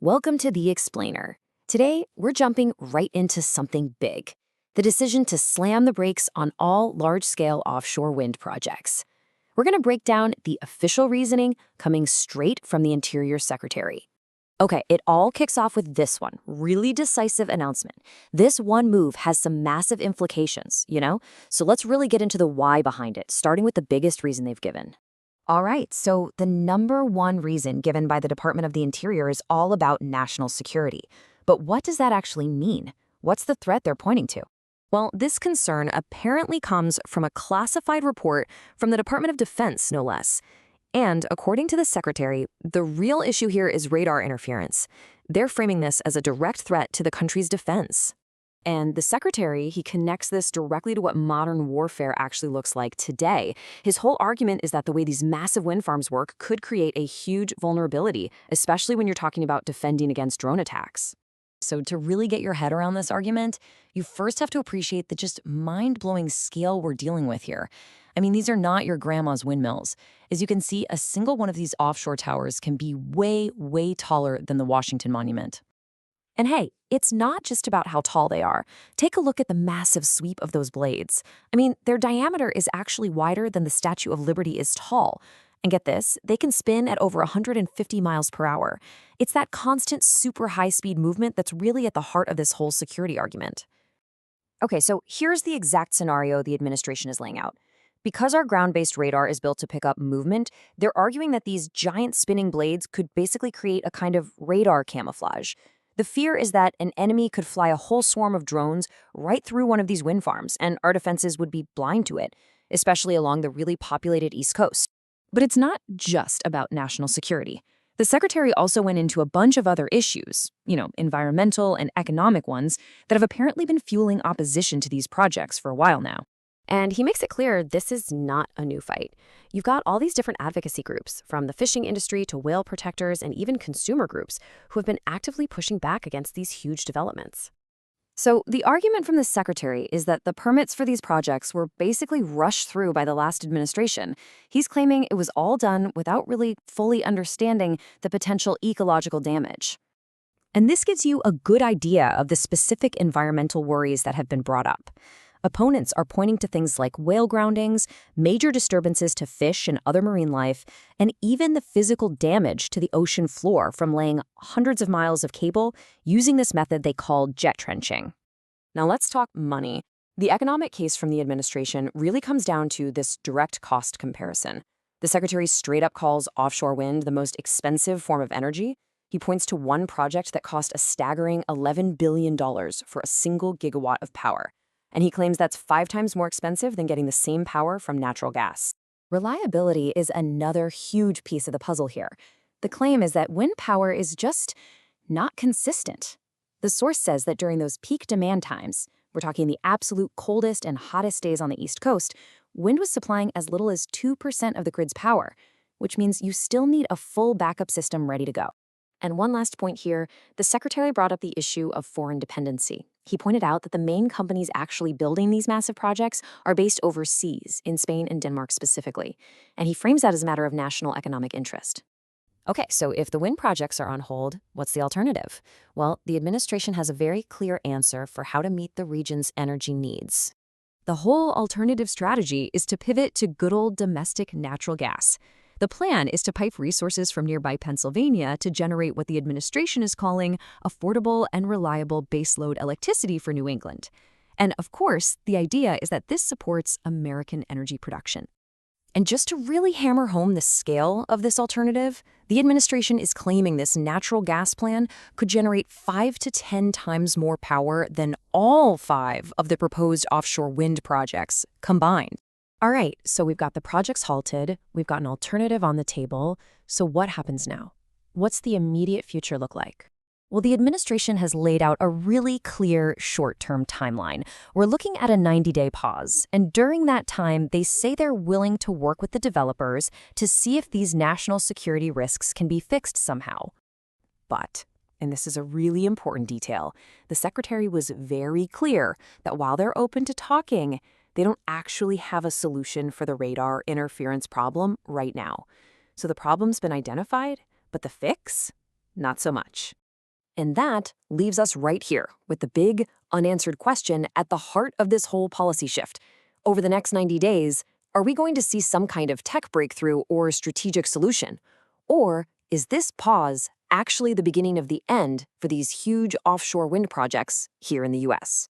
Welcome to The Explainer. Today, we're jumping right into something big, the decision to slam the brakes on all large-scale offshore wind projects. We're going to break down the official reasoning coming straight from the Interior Secretary. Okay, it all kicks off with this one, really decisive announcement. This one move has some massive implications, So let's really get into the why behind it, starting with the biggest reason they've given. All right, so the number one reason given by the Department of the Interior is all about national security. But what does that actually mean? What's the threat they're pointing to? Well, this concern apparently comes from a classified report from the Department of Defense, no less. And according to the Secretary, the real issue here is radar interference. They're framing this as a direct threat to the country's defense. And the Secretary, he connects this directly to what modern warfare actually looks like today. His whole argument is that the way these massive wind farms work could create a huge vulnerability, especially when you're talking about defending against drone attacks. So to really get your head around this argument, you first have to appreciate the just mind-blowing scale we're dealing with here. I mean, these are not your grandma's windmills. As you can see, a single one of these offshore towers can be way, way taller than the Washington Monument. And hey, it's not just about how tall they are. Take a look at the massive sweep of those blades. I mean, their diameter is actually wider than the Statue of Liberty is tall. And get this, they can spin at over 150 miles per hour. It's that constant super high-speed movement that's really at the heart of this whole security argument. Okay, so here's the exact scenario the administration is laying out. Because our ground-based radar is built to pick up movement, they're arguing that these giant spinning blades could basically create a kind of radar camouflage. The fear is that an enemy could fly a whole swarm of drones right through one of these wind farms, and our defenses would be blind to it, especially along the really populated East Coast. But it's not just about national security. The Secretary also went into a bunch of other issues, environmental and economic ones, that have apparently been fueling opposition to these projects for a while now. And he makes it clear this is not a new fight. You've got all these different advocacy groups, from the fishing industry to whale protectors and even consumer groups, who have been actively pushing back against these huge developments. So the argument from the Secretary is that the permits for these projects were basically rushed through by the last administration. He's claiming it was all done without really fully understanding the potential ecological damage. And this gives you a good idea of the specific environmental worries that have been brought up. Opponents are pointing to things like whale groundings, major disturbances to fish and other marine life, and even the physical damage to the ocean floor from laying hundreds of miles of cable using this method they call jet trenching. Now let's talk money. The economic case from the administration really comes down to this direct cost comparison. The Secretary straight up calls offshore wind the most expensive form of energy. He points to one project that cost a staggering $11 billion for a single gigawatt of power. And he claims that's 5 times more expensive than getting the same power from natural gas. Reliability is another huge piece of the puzzle here. The claim is that wind power is just not consistent. The source says that during those peak demand times, we're talking the absolute coldest and hottest days on the East Coast, wind was supplying as little as 2% of the grid's power, which means you still need a full backup system ready to go. And one last point here, the Secretary brought up the issue of foreign dependency. He pointed out that the main companies actually building these massive projects are based overseas, in Spain and Denmark specifically. And he frames that as a matter of national economic interest. Okay, so if the wind projects are on hold, what's the alternative? Well, the administration has a very clear answer for how to meet the region's energy needs. The whole alternative strategy is to pivot to good old domestic natural gas. The plan is to pipe resources from nearby Pennsylvania to generate what the administration is calling affordable and reliable baseload electricity for New England. And of course, the idea is that this supports American energy production. And just to really hammer home the scale of this alternative, the administration is claiming this natural gas plan could generate 5 to 10 times more power than all 5 of the proposed offshore wind projects combined. All right, so we've got the projects halted, we've got an alternative on the table, so what happens now? What's the immediate future look like? Well, the administration has laid out a really clear short-term timeline. We're looking at a 90-day pause, and during that time, they say they're willing to work with the developers to see if these national security risks can be fixed somehow. But, and this is a really important detail, the Secretary was very clear that while they're open to talking, they don't actually have a solution for the radar interference problem right now. So the problem's been identified, but the fix? Not so much. And that leaves us right here with the big, unanswered question at the heart of this whole policy shift. Over the next 90 days, are we going to see some kind of tech breakthrough or strategic solution? Or is this pause actually the beginning of the end for these huge offshore wind projects here in the US?